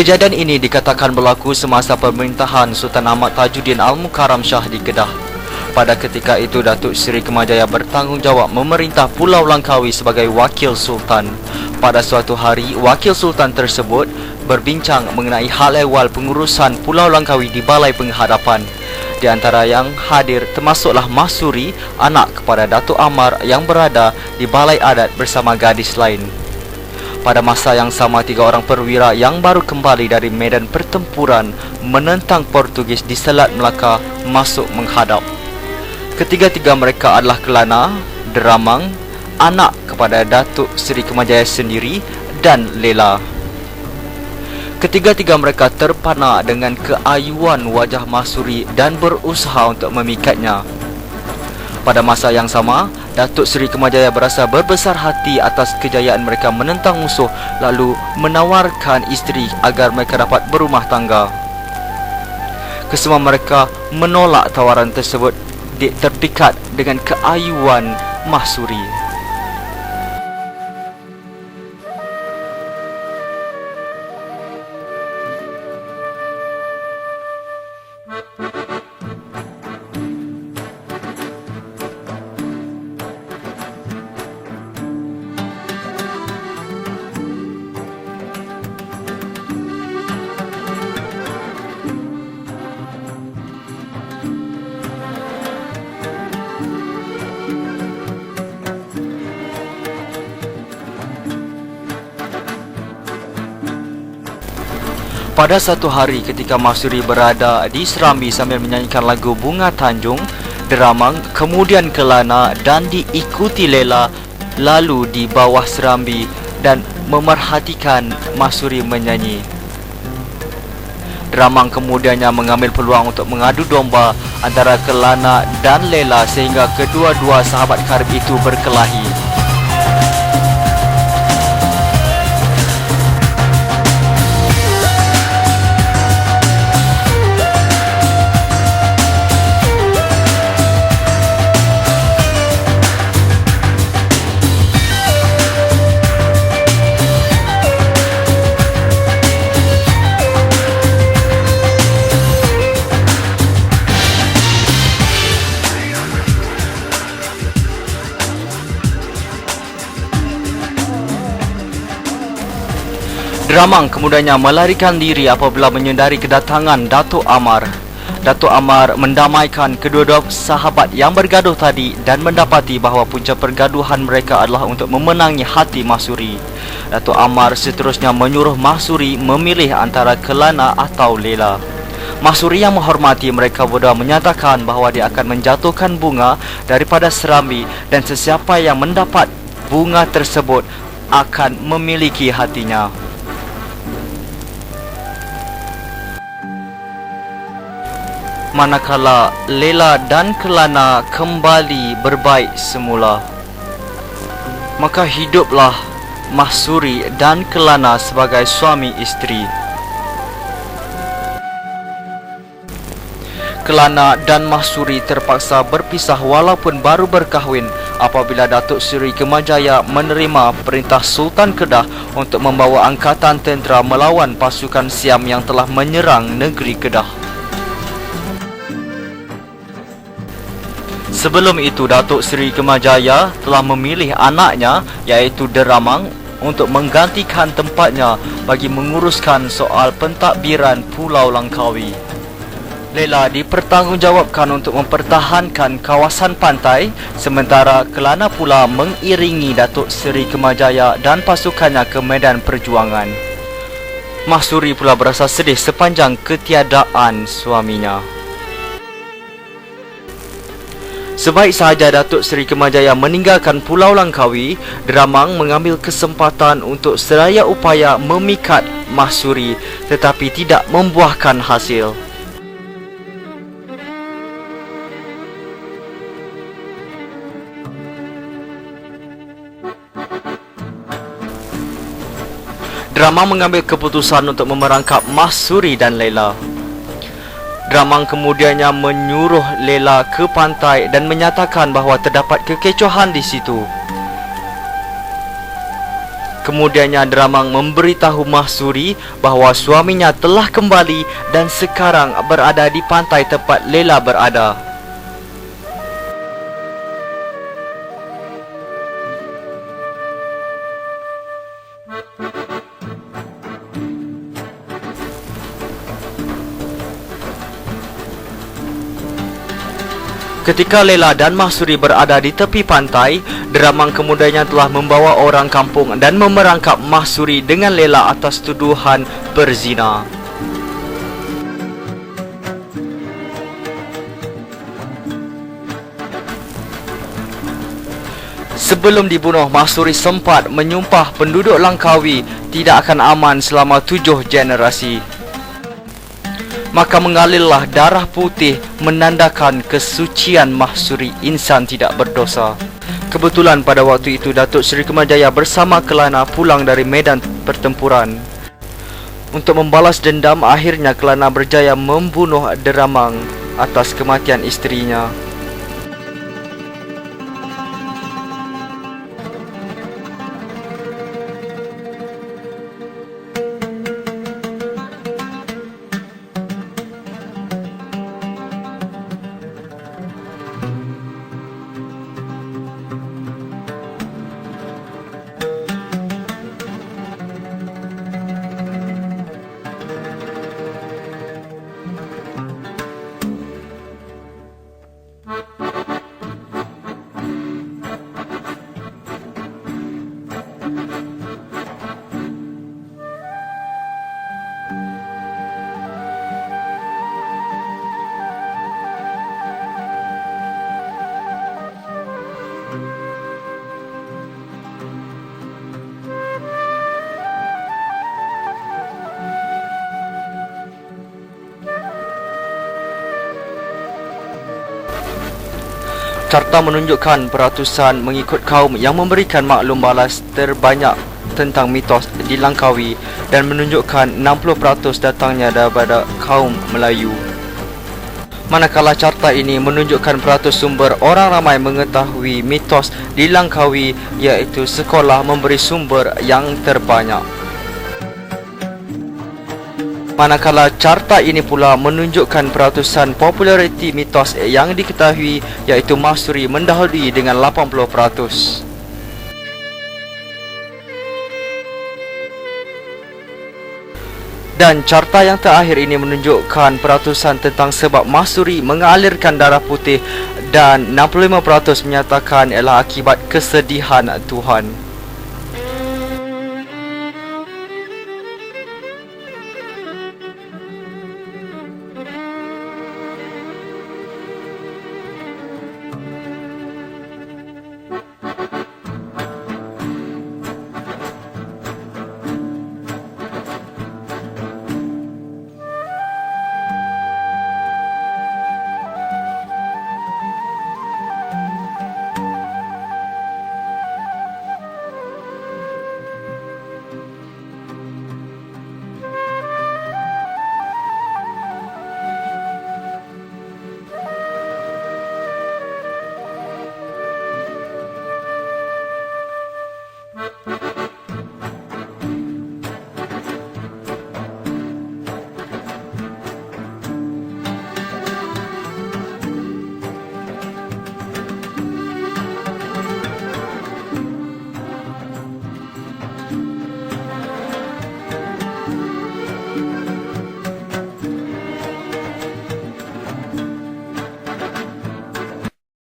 Kejadian ini dikatakan berlaku semasa pemerintahan Sultan Ahmad Tajuddin Al-Mukarram Shah di Kedah. Pada ketika itu, Datuk Seri Kemajaya bertanggungjawab memerintah Pulau Langkawi sebagai Wakil Sultan. Pada suatu hari, Wakil Sultan tersebut berbincang mengenai hal ehwal pengurusan Pulau Langkawi di Balai Penghadapan. Di antara yang hadir termasuklah Mahsuri, anak kepada Datuk Amar yang berada di Balai Adat bersama gadis lain. Pada masa yang sama, 3 orang perwira yang baru kembali dari medan pertempuran menentang Portugis di Selat Melaka masuk menghadap. Ketiga-tiga mereka adalah Kelana, Deramang, anak kepada Datuk Seri Kemajaya sendiri, dan Lela. Ketiga-tiga mereka terpana dengan keayuan wajah Mahsuri dan berusaha untuk memikatnya. Pada masa yang sama, Datuk Seri Kemajaya berasa berbesar hati atas kejayaan mereka menentang musuh, lalu menawarkan isteri agar mereka dapat berumah tangga. Kesemua mereka menolak tawaran tersebut, terpikat dengan keayuan Mahsuri. Pada satu hari ketika Mahsuri berada di Serambi sambil menyanyikan lagu Bunga Tanjung, Deramang, kemudian Kelana dan diikuti Lela lalu di bawah Serambi dan memerhatikan Mahsuri menyanyi. Deramang kemudiannya mengambil peluang untuk mengadu domba antara Kelana dan Lela sehingga kedua-dua sahabat karib itu berkelahi. Deramang kemudiannya melarikan diri apabila menyedari kedatangan Datuk Amar. Datuk Amar mendamaikan kedua-dua sahabat yang bergaduh tadi dan mendapati bahawa punca pergaduhan mereka adalah untuk memenangi hati Mahsuri. Datuk Amar seterusnya menyuruh Mahsuri memilih antara Kelana atau Lela. Mahsuri yang menghormati mereka berdua menyatakan bahawa dia akan menjatuhkan bunga daripada Serambi dan sesiapa yang mendapat bunga tersebut akan memiliki hatinya. Manakala Lela dan Kelana kembali berbaik semula, maka hiduplah Mahsuri dan Kelana sebagai suami isteri. Kelana dan Mahsuri terpaksa berpisah walaupun baru berkahwin apabila Datuk Seri Kemajaya menerima perintah Sultan Kedah untuk membawa angkatan tentera melawan pasukan Siam yang telah menyerang negeri Kedah. Sebelum itu, Datuk Seri Kemajaya telah memilih anaknya iaitu Deramang untuk menggantikan tempatnya bagi menguruskan soal pentadbiran Pulau Langkawi. Lela dipertanggungjawabkan untuk mempertahankan kawasan pantai, sementara Kelana pula mengiringi Datuk Seri Kemajaya dan pasukannya ke medan perjuangan. Mahsuri pula berasa sedih sepanjang ketiadaan suaminya. Sebaik sahaja Datuk Seri Kemajaya meninggalkan Pulau Langkawi, Dramang mengambil kesempatan untuk seraya upaya memikat Mahsuri tetapi tidak membuahkan hasil. Dramang mengambil keputusan untuk memerangkap Mahsuri dan Lela. Dramang kemudiannya menyuruh Lela ke pantai dan menyatakan bahawa terdapat kekecohan di situ. Kemudiannya Dramang memberitahu Mahsuri bahawa suaminya telah kembali dan sekarang berada di pantai tempat Lela berada. Ketika Lela dan Mahsuri berada di tepi pantai, Dramang kemudiannya telah membawa orang kampung dan memerangkap Mahsuri dengan Lela atas tuduhan berzina. Sebelum dibunuh, Mahsuri sempat menyumpah penduduk Langkawi tidak akan aman selama 7 generasi. Maka mengalirlah darah putih menandakan kesucian Mahsuri, insan tidak berdosa. Kebetulan pada waktu itu Datuk Seri Kemajaya bersama Kelana pulang dari medan pertempuran. Untuk membalas dendam, akhirnya Kelana berjaya membunuh Dramang atas kematian isterinya. Carta menunjukkan peratusan mengikut kaum yang memberikan maklum balas terbanyak tentang mitos di Langkawi dan menunjukkan 60% datangnya daripada kaum Melayu. Manakala carta ini menunjukkan peratus sumber orang ramai mengetahui mitos di Langkawi, iaitu sekolah memberi sumber yang terbanyak. Manakala carta ini pula menunjukkan peratusan populariti mitos yang diketahui, iaitu Mahsuri mendahului dengan 80%. Dan carta yang terakhir ini menunjukkan peratusan tentang sebab Mahsuri mengalirkan darah putih dan 65% menyatakan ialah akibat kesedihan Tuhan.